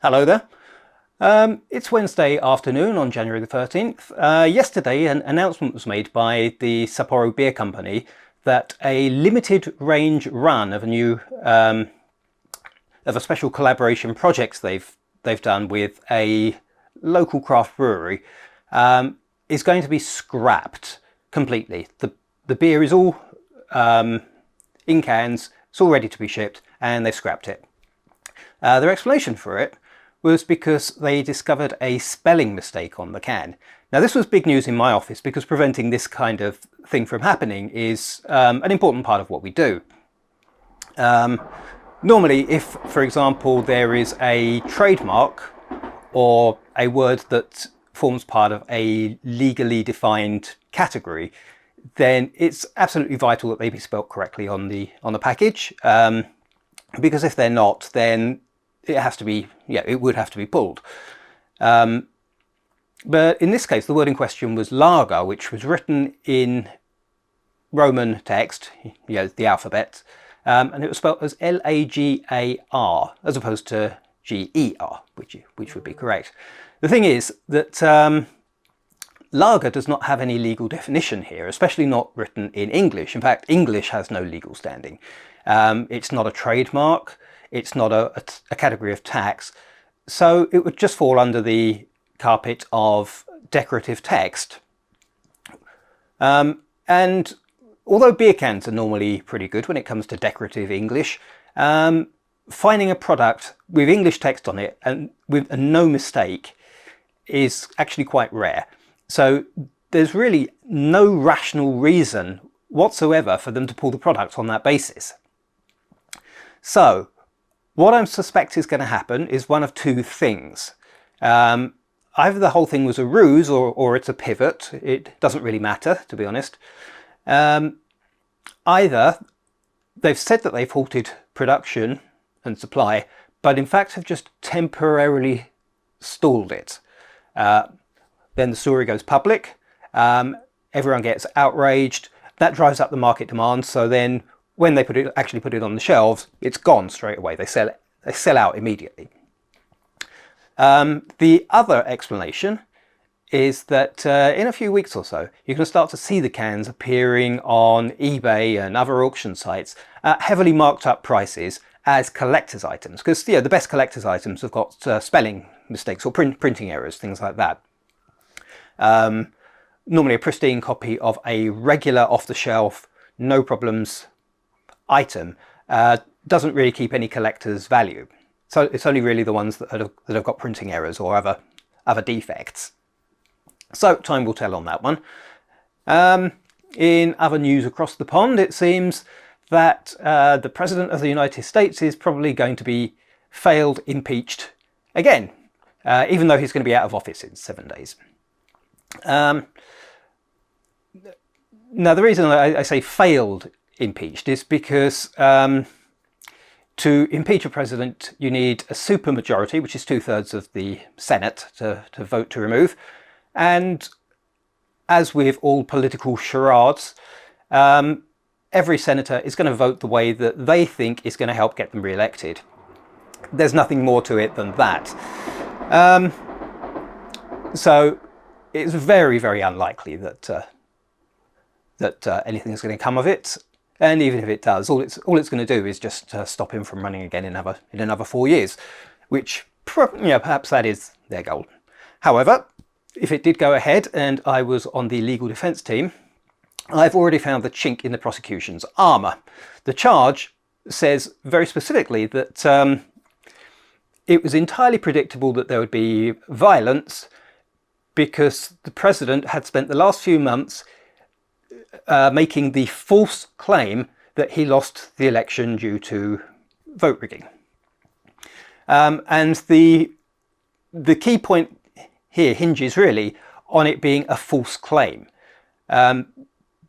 Hello there. It's Wednesday afternoon on January the 13th. Yesterday, an announcement was made by the Sapporo Beer Company that a limited range run of a special collaboration project they've done with a local craft brewery is going to be scrapped completely. The beer is all in cans, it's all ready to be shipped, and they've scrapped it. Their explanation for it was because they discovered a spelling mistake on the can. Now, this was big news in my office because preventing this kind of thing from happening is an important part of what we do. Normally, if, for example, there is a trademark or a word that forms part of a legally defined category, then it's absolutely vital that they be spelt correctly on the package. Because if they're not, then it would have to be pulled. But in this case, the word in question was lager, which was written in Roman text, the alphabet, and it was spelled as Lagar, as opposed to Ger, which would be correct. The thing is that lager does not have any legal definition here, especially not written in English. In fact, English has no legal standing. It's not a trademark. It's not a category of tax. So it would just fall under the carpet of decorative text. And although beer cans are normally pretty good when it comes to decorative English, finding a product with English text on it and with no mistake is actually quite rare. So there's really no rational reason whatsoever for them to pull the product on that basis. So what I suspect is going to happen is one of two things. Either the whole thing was a ruse or it's a pivot. It doesn't really matter, to be honest. Either they've said that they've halted production and supply, but in fact have just temporarily stalled it. Then the story goes public. Everyone gets outraged. That drives up the market demand. So then when they actually put it on the shelves, it's gone straight away. They sell out immediately. The other explanation is that in a few weeks or so, you're going to start to see the cans appearing on eBay and other auction sites at heavily marked up prices as collector's items. Because the best collector's items have got spelling mistakes or printing errors, things like that. Normally a pristine copy of a regular off-the-shelf, no problems item doesn't really keep any collector's value. So it's only really the ones that have got printing errors or other defects. So time will tell on that one. In other news across the pond, it seems that the President of the United States is probably going to be failed impeached again, even though he's going to be out of office in 7 days. Now, the reason I say failed impeached is because to impeach a president, you need a supermajority, which is 2/3 of the Senate, to vote to remove. And as with all political charades, every senator is going to vote the way that they think is going to help get them re-elected. There's nothing more to it than that. So it's very, very unlikely that anything is going to come of it. And even if it does, all it's going to do is just stop him from running again in another 4 years, which perhaps that is their goal. However, if it did go ahead and I was on the legal defence team, I've already found the chink in the prosecution's armour. The charge says very specifically that it was entirely predictable that there would be violence because the president had spent the last few months making the false claim that he lost the election due to vote rigging. And the key point here hinges really on it being a false claim.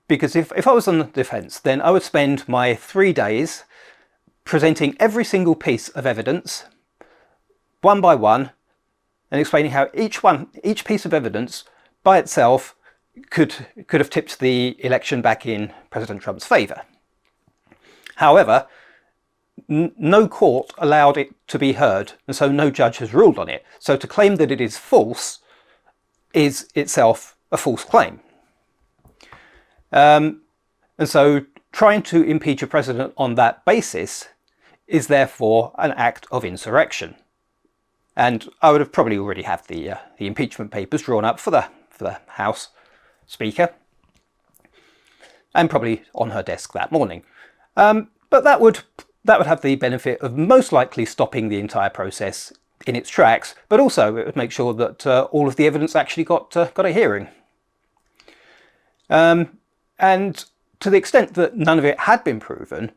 Because if I was on the defence, then I would spend my 3 days presenting every single piece of evidence, one by one, and explaining how each piece of evidence by itself could have tipped the election back in President Trump's favour. However, no court allowed it to be heard, and so no judge has ruled on it. So to claim that it is false is itself a false claim. And so trying to impeach a president on that basis is therefore an act of insurrection. And I would have probably already had the impeachment papers drawn up for the House Speaker, and probably on her desk that morning. But that would have the benefit of most likely stopping the entire process in its tracks, but also it would make sure that all of the evidence actually got a hearing. And to the extent that none of it had been proven,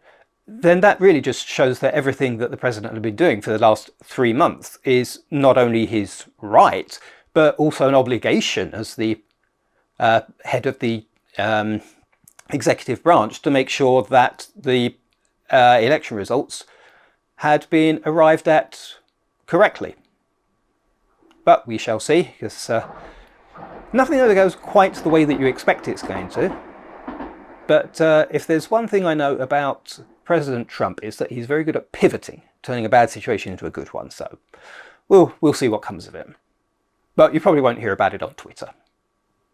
then that really just shows that everything that the president had been doing for the last 3 months is not only his right, but also an obligation as the head of the executive branch to make sure that the election results had been arrived at correctly. But we shall see, because nothing ever goes quite the way that you expect it's going to. But if there's one thing I know about President Trump, is that he's very good at pivoting, turning a bad situation into a good one. So we'll see what comes of it. But you probably won't hear about it on Twitter.